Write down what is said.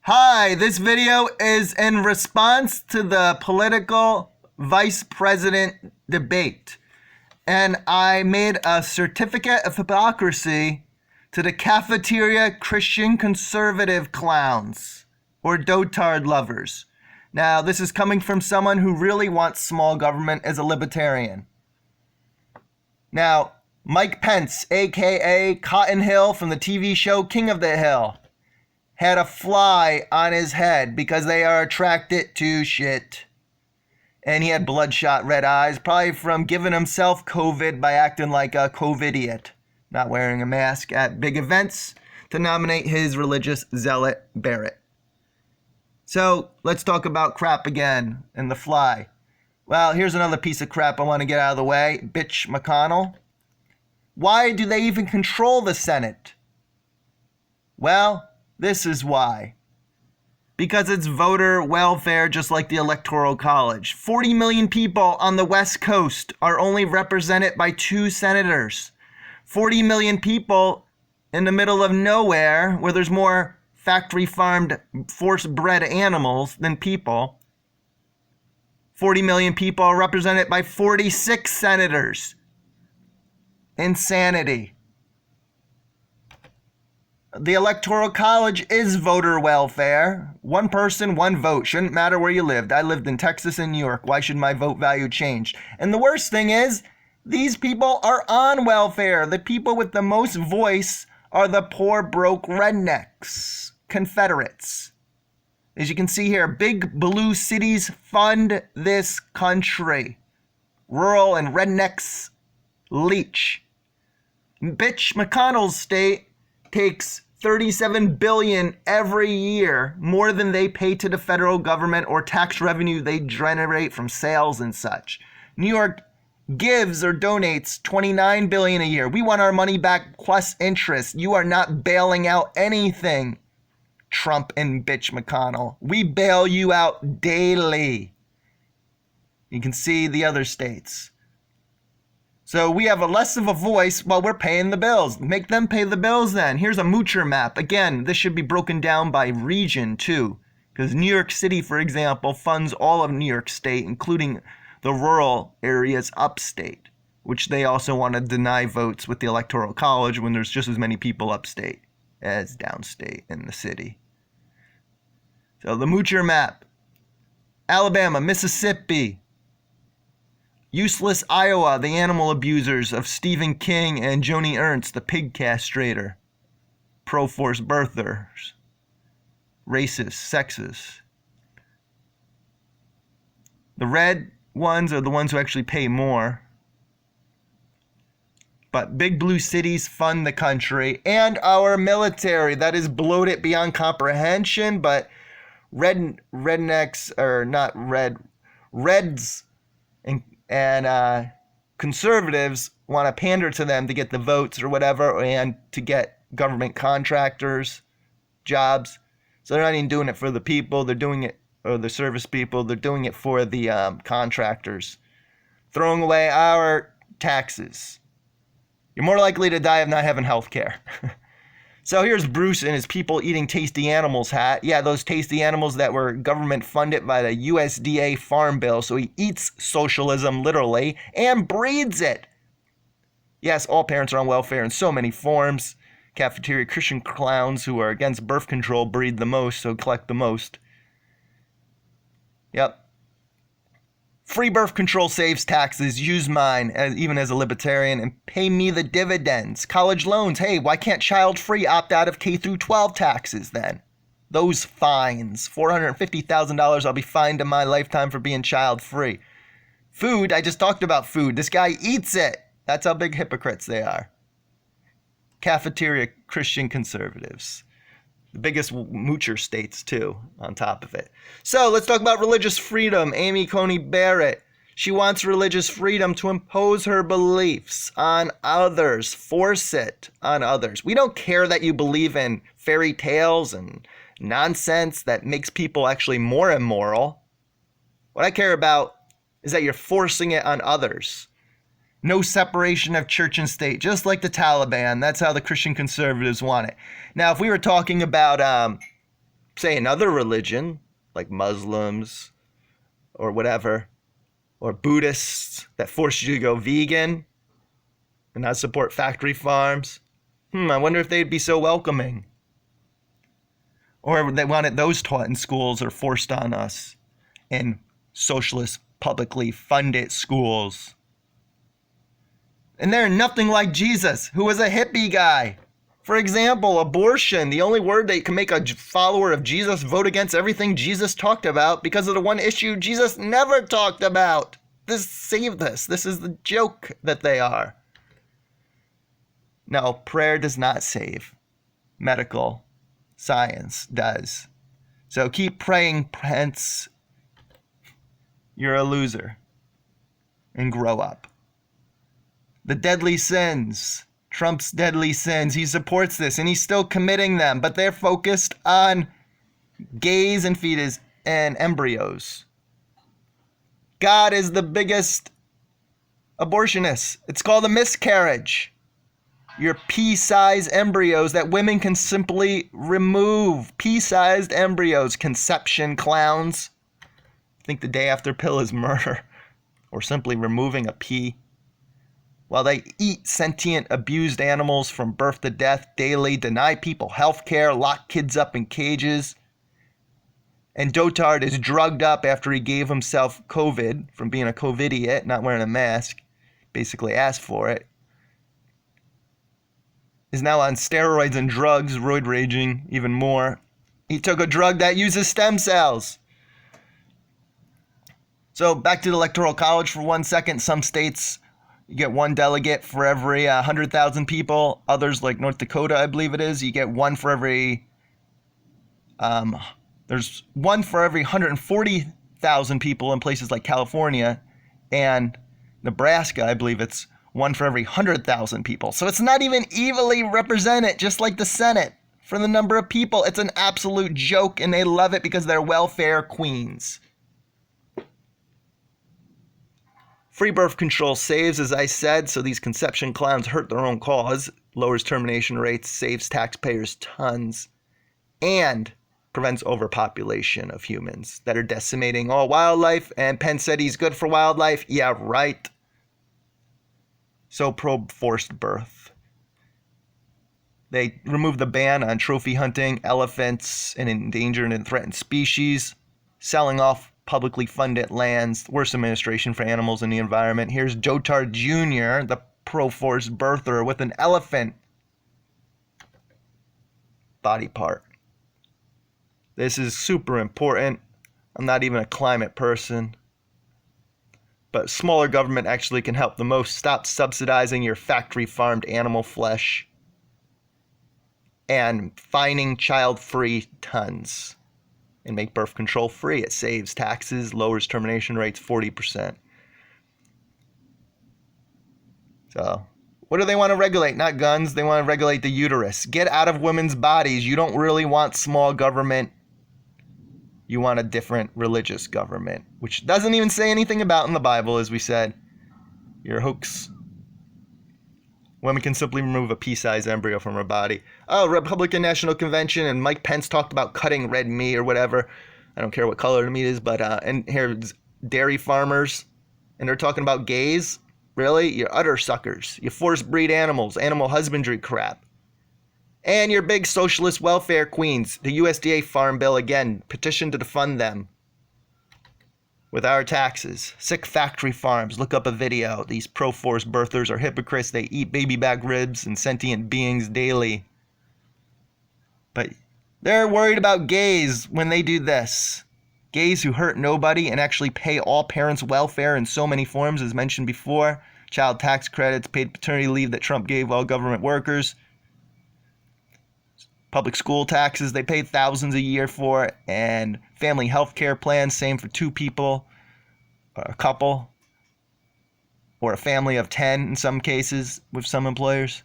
Hi, this video is in response to the political vice president debate. And I made a certificate of hypocrisy to the cafeteria Christian conservative clowns or dotard lovers. Now, this is coming from someone who really wants small government as a libertarian. Now, Mike Pence, aka Cotton Hill from the TV show King of the Hill, had a fly on his head because they are attracted to shit. And he had bloodshot red eyes, probably from giving himself COVID by acting like a COVIDiot, not wearing a mask at big events to nominate his religious zealot Barrett. So let's talk about crap again and the fly. Well, here's another piece of crap I want to get out of the way. Bitch McConnell. Why do they even control the Senate? Well, this is why. Because it's voter welfare, just like the Electoral College. 40 million people on the West Coast are only represented by 2 senators. 40 million people in the middle of nowhere, where there's more factory farmed, force bred animals than people. 40 million people are represented by 46 senators. Insanity. The Electoral College is voter welfare. One person, one vote. Shouldn't matter where you lived. I lived in Texas and New York. Why should my vote value change? And the worst thing is, these people are on welfare. The people with the most voice are the poor, broke rednecks, Confederates. As you can see here, big blue cities fund this country. Rural and rednecks leech. Bitch McConnell's state takes $37 billion every year, more than they pay to the federal government or tax revenue they generate from sales and such. New York gives or donates $29 billion a year. We want our money back plus interest. You are not bailing out anything, Trump and bitch McConnell. We bail you out daily. You can see the other states. So we have a less of a voice while we're paying the bills. Make them pay the bills then. Here's a moocher map. Again, this should be broken down by region too. Because New York City, for example, funds all of New York State, including the rural areas upstate, which they also want to deny votes with the Electoral College when there's just as many people upstate as downstate in the city. So the moocher map. Alabama, Mississippi, useless Iowa, the animal abusers of Stephen King and Joni Ernst, the pig castrator, pro-force birthers, racist, sexist. The red ones are the ones who actually pay more. But big blue cities fund the country and our military. That is bloated beyond comprehension, but rednecks, or not red, reds and conservatives want to pander to them to get the votes or whatever, and to get government contractors jobs. So they're not even doing it for the people. They're doing it, or the service people. They're doing it for the contractors. Throwing away our taxes. You're more likely to die of not having health care. So here's Bruce and his people eating tasty animals hat. Yeah, those tasty animals that were government funded by the USDA Farm Bill. So he eats socialism literally and breeds it. Yes, all parents are on welfare in so many forms. Cafeteria Christian clowns who are against birth control breed the most, so collect the most. Yep. Free birth control saves taxes. Use mine, even as a libertarian, and pay me the dividends. College loans. Hey, why can't child-free opt out of K through 12 taxes then? Those fines. $450,000 I'll be fined in my lifetime for being child-free. Food. I just talked about food. This guy eats it. That's how big hypocrites they are. Cafeteria Christian conservatives. The biggest moocher states, too, on top of it. So let's talk about religious freedom. Amy Coney Barrett. She wants religious freedom to impose her beliefs on others. Force it on others. We don't care that you believe in fairy tales and nonsense that makes people actually more immoral. What I care about is that you're forcing it on others. No separation of church and state, just like the Taliban. That's how the Christian conservatives want it. Now, if we were talking about say, another religion, like Muslims or whatever, or Buddhists that force you to go vegan and not support factory farms, I wonder if they'd be so welcoming. Or they wanted those taught in schools or forced on us in socialist, publicly funded schools. And they're nothing like Jesus, who was a hippie guy. For example, abortion, the only word that can make a follower of Jesus vote against everything Jesus talked about because of the one issue Jesus never talked about. Save this. This is the joke that they are. No, prayer does not save. Medical science does. So keep praying, Pence. You're a loser. And grow up. The deadly sins. Trump's deadly sins. He supports this and he's still committing them, but they're focused on gays and fetus and embryos. God is the biggest abortionist. It's called a miscarriage. Your pea-sized embryos that women can simply remove. Pea-sized embryos, conception clowns. I think the day after pill is murder, or simply removing a pea. While they eat sentient, abused animals from birth to death daily, deny people health care, lock kids up in cages. And Dotard is drugged up after he gave himself COVID from being a COVIDiot, not wearing a mask, basically asked for it. Is now on steroids and drugs, roid raging even more. He took a drug that uses stem cells. So back to the Electoral College for 1 second. Some states, you get one delegate for every 100,000 people. Others, like North Dakota, I believe it is, you get one for every... there's one for every 140,000 people in places like California. And Nebraska, I believe it's one for every 100,000 people. So it's not even evenly represented, just like the Senate, for the number of people. It's an absolute joke, and they love it because they're welfare queens. Free birth control saves, as I said, so these conception clowns hurt their own cause, lowers termination rates, saves taxpayers tons, and prevents overpopulation of humans that are decimating all wildlife. And Pence said he's good for wildlife. Yeah, right. So pro-forced birth. They removed the ban on trophy hunting elephants and endangered and threatened species, selling off publicly funded lands, worst administration for animals and the environment. Here's Dotard Jr., the pro-forced birther, with an elephant body part. This is super important. I'm not even a climate person. But smaller government actually can help the most. Stop subsidizing your factory-farmed animal flesh and fining child-free tons and make birth control free. It saves taxes, lowers termination rates 40%. So, what do they want to regulate? Not guns. They want to regulate the uterus. Get out of women's bodies. You don't really want small government. You want a different religious government, which doesn't even say anything about in the Bible, as we said. You're a hoax. Women can simply remove a pea-sized embryo from her body. Oh, Republican National Convention, and Mike Pence talked about cutting red meat or whatever. I don't care what color the meat is, but and here's dairy farmers, and they're talking about gays. Really? You're utter suckers. You force breed animals, animal husbandry crap. And your big socialist welfare queens, the USDA Farm Bill, again, petition to defund them with our taxes. Sick factory farms, look up a video. These pro-forced birthers are hypocrites. They eat baby back ribs and sentient beings daily. But they're worried about gays when they do this. Gays who hurt nobody and actually pay all parents' welfare in so many forms, as mentioned before. Child tax credits, paid paternity leave that Trump gave all government workers. Public school taxes they pay thousands a year for, and family health care plans, same for two people, or a couple, or a family of 10 in some cases with some employers.